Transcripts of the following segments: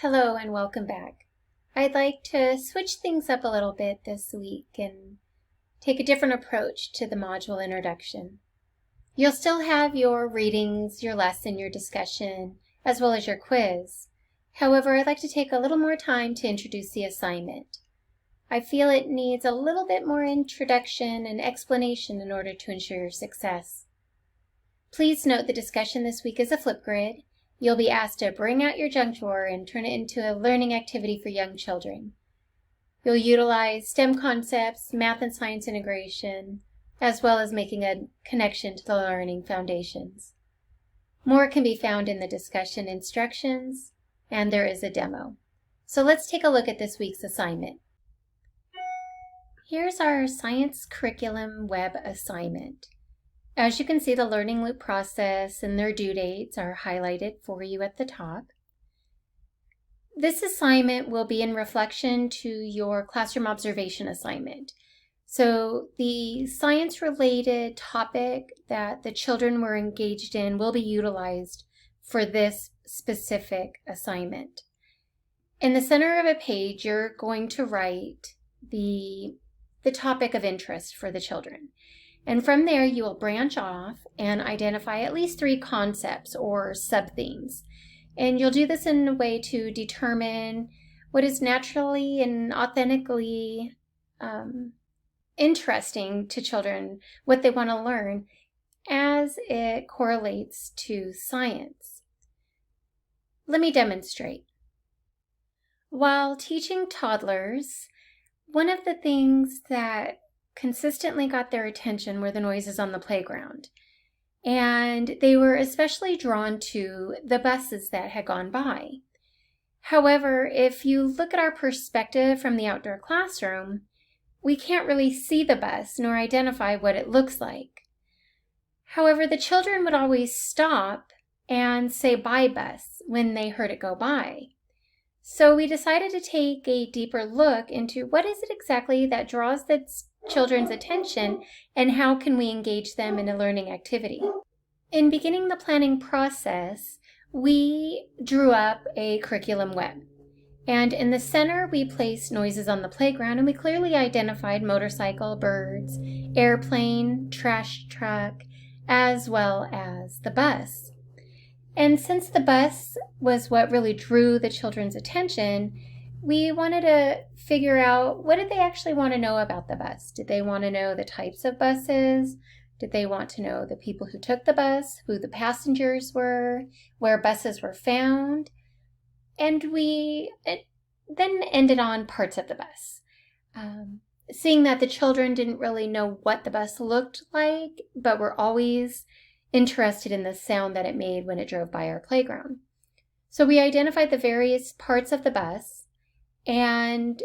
Hello and welcome back. I'd like to switch things up a little bit this week and take a different approach to the module introduction. You'll still have your readings, your lesson, your discussion, as well as your quiz. However, I'd like to take a little more time to introduce the assignment. I feel it needs a little bit more introduction and explanation in order to ensure your success. Please note the discussion this week is a Flipgrid. You'll be asked to bring out your junk drawer and turn it into a learning activity for young children. You'll utilize STEM concepts, math and science integration, as well as making a connection to the learning foundations. More can be found in the discussion instructions, and there is a demo. So let's take a look at this week's assignment. Here's our science curriculum web assignment. As you can see, the learning loop process and their due dates are highlighted for you at the top. This assignment will be in reflection to your classroom observation assignment. So the science-related topic that the children were engaged in will be utilized for this specific assignment. In the center of a page, you're going to write the topic of interest for the children. And from there, you will branch off and identify at least 3 concepts or sub-themes. And you'll do this in a way to determine what is naturally and authentically interesting to children, what they want to learn as it correlates to science. Let me demonstrate. While teaching toddlers, one of the things that consistently got their attention were the noises on the playground. And they were especially drawn to the buses that had gone by. However, if you look at our perspective from the outdoor classroom, we can't really see the bus nor identify what it looks like. However, the children would always stop and say "bye bus" when they heard it go by. So we decided to take a deeper look into what is it exactly that draws the children's attention and how can we engage them in a learning activity. In beginning the planning process, we drew up a curriculum web. And in the center, we placed noises on the playground, and we clearly identified motorcycle, birds, airplane, trash truck, as well as the bus. And since the bus was what really drew the children's attention, we wanted to figure out, what did they actually want to know about the bus? Did they want to know the types of buses? Did they want to know the people who took the bus, who the passengers were, where buses were found? And we then ended on parts of the bus. Seeing that the children didn't really know what the bus looked like, but were always interested in the sound that it made when it drove by our playground. So we identified the various parts of the bus, and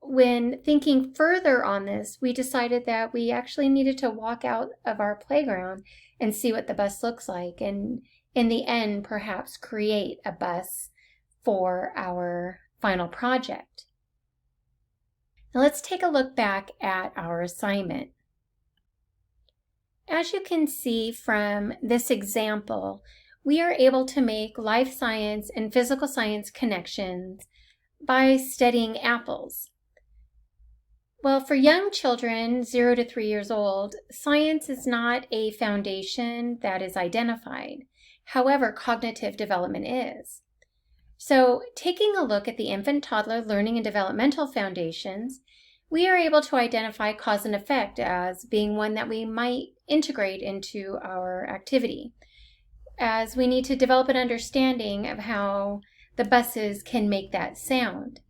when thinking further on this, we decided that we actually needed to walk out of our playground and see what the bus looks like, and in the end, perhaps create a bus for our final project. Now let's take a look back at our assignment. As you can see from this example, we are able to make life science and physical science connections by studying apples. Well, for young children, 0 to 3 years old, science is not a foundation that is identified. However, cognitive development is. So, taking a look at the infant-toddler learning and developmental foundations, we are able to identify cause and effect as being one that we might integrate into our activity, as we need to develop an understanding of how the buses can make that sound.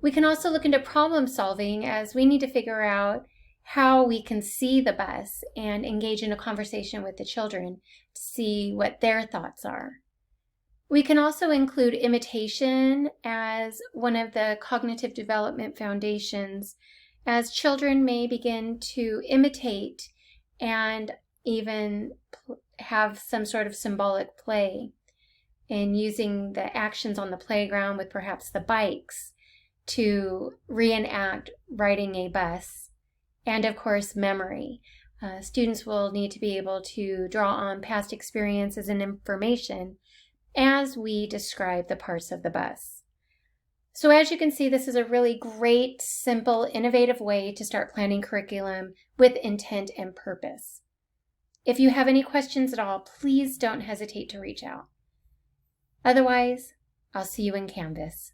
We can also look into problem solving, as we need to figure out how we can see the bus and engage in a conversation with the children to see what their thoughts are. We can also include imitation as one of the cognitive development foundations, as children may begin to imitate and even have some sort of symbolic play in using the actions on the playground with perhaps the bikes to reenact riding a bus, and of course memory. Students will need to be able to draw on past experiences and information as we describe the parts of the bus. So as you can see, this is a really great, simple, innovative way to start planning curriculum with intent and purpose. If you have any questions at all, please don't hesitate to reach out. Otherwise, I'll see you in Canvas.